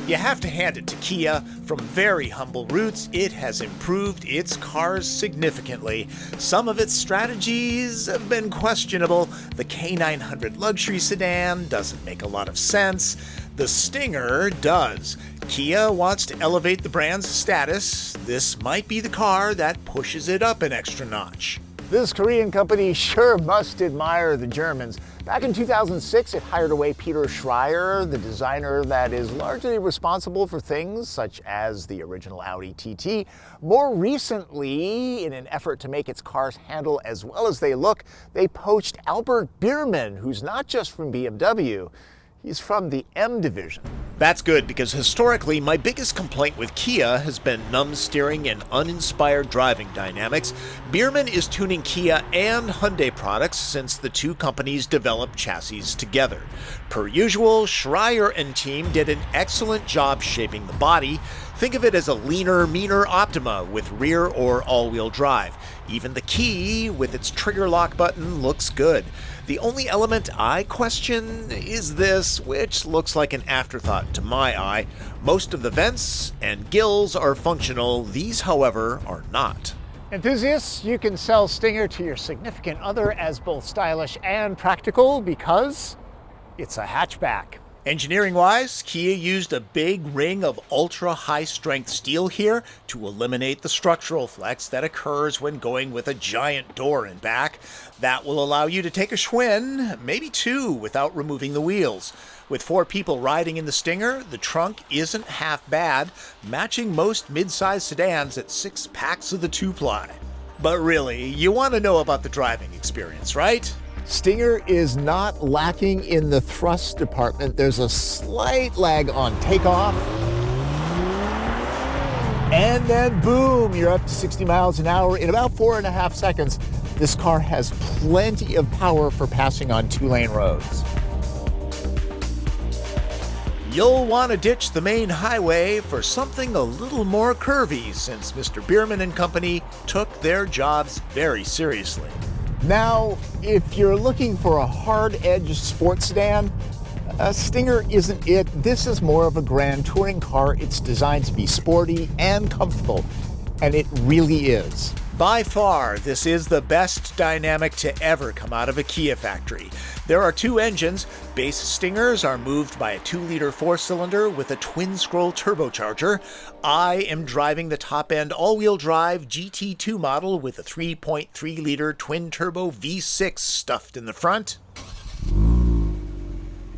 You have to hand it to Kia. From very humble roots, it has improved its cars significantly. Some of its strategies have been questionable. The K900 luxury sedan doesn't make a lot of sense. The Stinger does. Kia wants to elevate the brand's status. This might be the car that pushes it up an extra notch. This Korean company sure must admire the Germans. Back in 2006, it hired away Peter Schreier, the designer that is largely responsible for things such as the original Audi TT. More recently, in an effort to make its cars handle as well as they look, they poached Albert Biermann, who's not just from BMW. He's from the M division. That's good, because historically, my biggest complaint with Kia has been numb steering and uninspired driving dynamics. Biermann is tuning Kia and Hyundai products since the two companies developed chassis together. Per usual, Schreier and team did an excellent job shaping the body. Think of it as a leaner, meaner Optima with rear or all-wheel drive. Even the key, with its trigger lock button, looks good. The only element I question is this, which looks like an afterthought to my eye. Most of the vents and gills are functional. These, however, are not. Enthusiasts, you can sell Stinger to your significant other as both stylish and practical because it's a hatchback. Engineering-wise, Kia used a big ring of ultra-high-strength steel here to eliminate the structural flex that occurs when going with a giant door in back. That will allow you to take a Schwinn, maybe two, without removing the wheels. With 4 people riding in the Stinger, the trunk isn't half bad, matching most mid-size sedans at 6 packs of the 2-ply. But really, you want to know about the driving experience, right? Stinger is not lacking in the thrust department. There's a slight lag on takeoff. And then boom, you're up to 60 miles an hour in about 4.5 seconds. This car has plenty of power for passing on 2-lane roads. You'll want to ditch the main highway for something a little more curvy, since Mr. Biermann and company took their jobs very seriously. Now, if you're looking for a hard-edged sports sedan, a Stinger isn't it. This is more of a grand touring car. It's designed to be sporty and comfortable, and it really is. By far, this is the best dynamic to ever come out of a Kia factory. There are 2 engines. Base Stingers are moved by a 2-liter 4-cylinder with a twin-scroll turbocharger. I am driving the top-end all-wheel drive GT2 model with a 3.3-liter twin-turbo V6 stuffed in the front.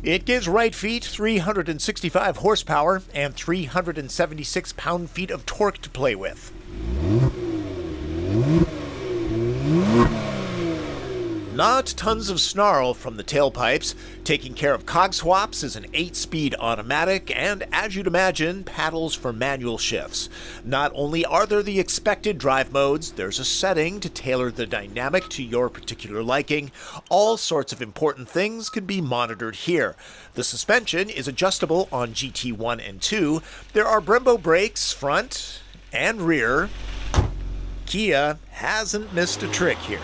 It gives right feet 365 horsepower and 376 pound-feet of torque to play with. Not tons of snarl from the tailpipes. Taking care of cog swaps is an 8-speed automatic and, as you'd imagine, paddles for manual shifts. Not only are there the expected drive modes, there's a setting to tailor the dynamic to your particular liking. All sorts of important things can be monitored here. The suspension is adjustable on GT1 and 2. There are Brembo brakes front and rear. Kia hasn't missed a trick here.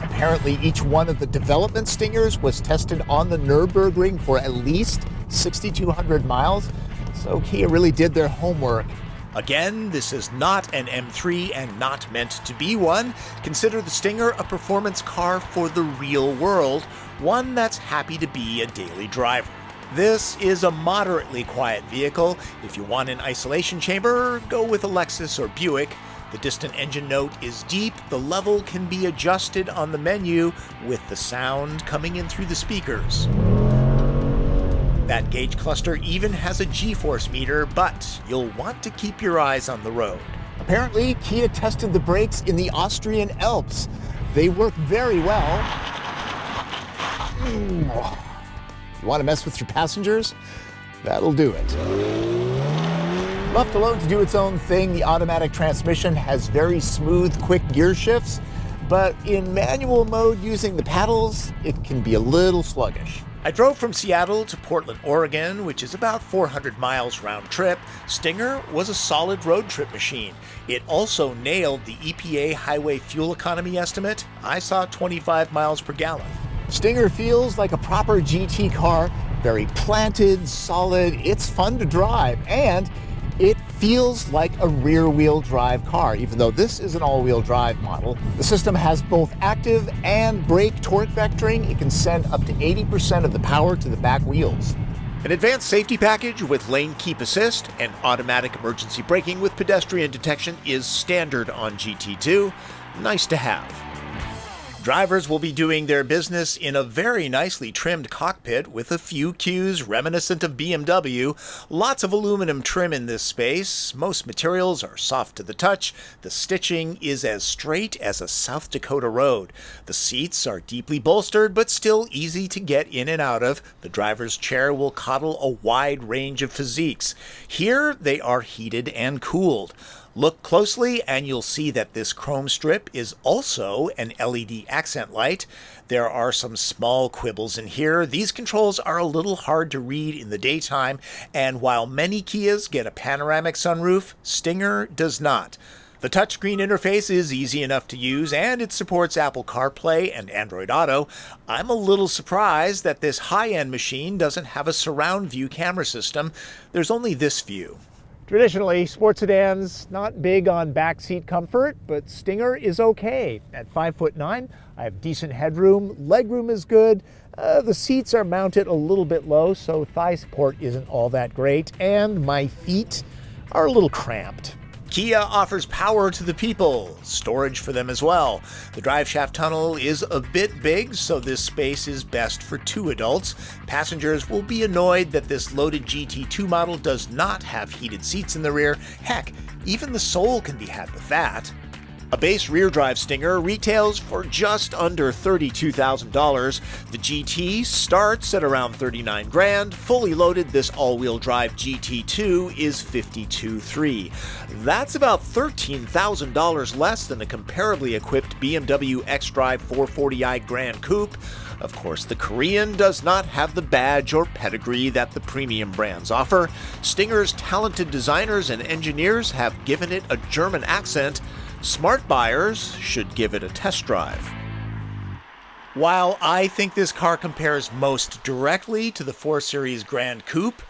Apparently, each one of the development Stingers was tested on the Nürburgring for at least 6,200 miles, so Kia really did their homework. Again, this is not an M3 and not meant to be one. Consider the Stinger a performance car for the real world, one that's happy to be a daily driver. This is a moderately quiet vehicle. If you want an isolation chamber, go with a Lexus or Buick. The distant engine note is deep. The level can be adjusted on the menu with the sound coming in through the speakers. That gauge cluster even has a G-force meter, but you'll want to keep your eyes on the road. Apparently, Kia tested the brakes in the Austrian Alps. They work very well. You want to mess with your passengers? That'll do it. Left alone to do its own thing, the automatic transmission has very smooth, quick gear shifts, but in manual mode using the paddles, it can be a little sluggish. I drove from Seattle to Portland, Oregon, which is about 400 miles round trip. Stinger was a solid road trip machine. It also nailed the EPA highway fuel economy estimate. I saw 25 miles per gallon. Stinger feels like a proper GT car, very planted, solid, it's fun to drive, and it feels like a rear-wheel drive car, even though this is an all-wheel drive model. The system has both active and brake torque vectoring. It can send up to 80% of the power to the back wheels. An advanced safety package with lane keep assist and automatic emergency braking with pedestrian detection is standard on GT2. Nice to have. Drivers will be doing their business in a very nicely trimmed cockpit with a few cues reminiscent of BMW. Lots of aluminum trim in this space. Most materials are soft to the touch. The stitching is as straight as a South Dakota road. The seats are deeply bolstered but still easy to get in and out of. The driver's chair will coddle a wide range of physiques. Here they are heated and cooled. Look closely and you'll see that this chrome strip is also an LED accent light. There are some small quibbles in here. These controls are a little hard to read in the daytime, and while many Kias get a panoramic sunroof, Stinger does not. The touchscreen interface is easy enough to use, and it supports Apple CarPlay and Android Auto. I'm a little surprised that this high-end machine doesn't have a surround view camera system. There's only this view. Traditionally, sports sedans not big on backseat comfort, but Stinger is okay. At 5'9", I have decent headroom, legroom is good, the seats are mounted a little bit low, so thigh support isn't all that great, and my feet are a little cramped. Kia offers power to the people, storage for them as well. The driveshaft tunnel is a bit big, so this space is best for 2 adults. Passengers will be annoyed that this loaded GT2 model does not have heated seats in the rear. Heck, even the Soul can be had with that. A base rear drive Stinger retails for just under $32,000. The GT starts at around $39,000. Fully loaded, this all-wheel drive GT2 is $52,300. That's about $13,000 less than a comparably equipped BMW xDrive 440i Grand Coupe. Of course, the Korean does not have the badge or pedigree that the premium brands offer. Stinger's talented designers and engineers have given it a German accent. Smart buyers should give it a test drive. While I think this car compares most directly to the 4 Series Grand Coupe,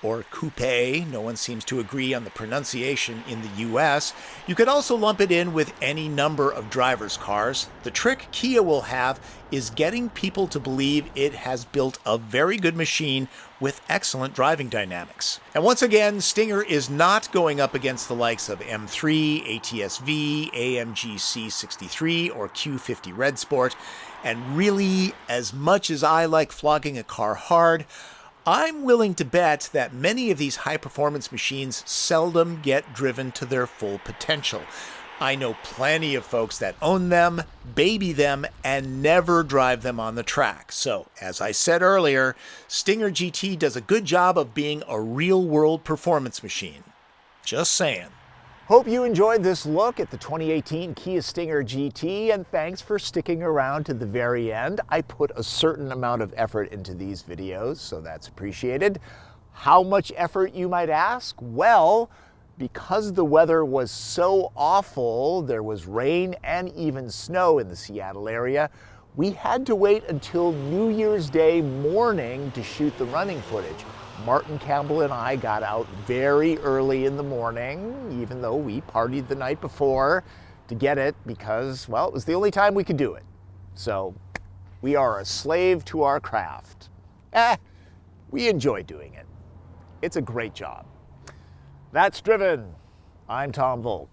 or Coupe, no one seems to agree on the pronunciation in the US, you could also lump it in with any number of drivers' cars. The trick Kia will have is getting people to believe it has built a very good machine with excellent driving dynamics. And once again, Stinger is not going up against the likes of M3, ATS-V, AMG C63, or Q50 Red Sport. And really, as much as I like flogging a car hard, I'm willing to bet that many of these high-performance machines seldom get driven to their full potential. I know plenty of folks that own them, baby them, and never drive them on the track. So, as I said earlier, Stinger GT does a good job of being a real-world performance machine. Just saying. Hope you enjoyed this look at the 2018 Kia Stinger GT, and thanks for sticking around to the very end. I put a certain amount of effort into these videos, so that's appreciated. How much effort, you might ask? Well, because the weather was so awful, there was rain and even snow in the Seattle area, we had to wait until New Year's Day morning to shoot the running footage. Martin Campbell and I got out very early in the morning, even though we partied the night before, to get it because, well, it was the only time we could do it. So we are a slave to our craft. We enjoy doing it. It's a great job. That's Driven. I'm Tom Voelk.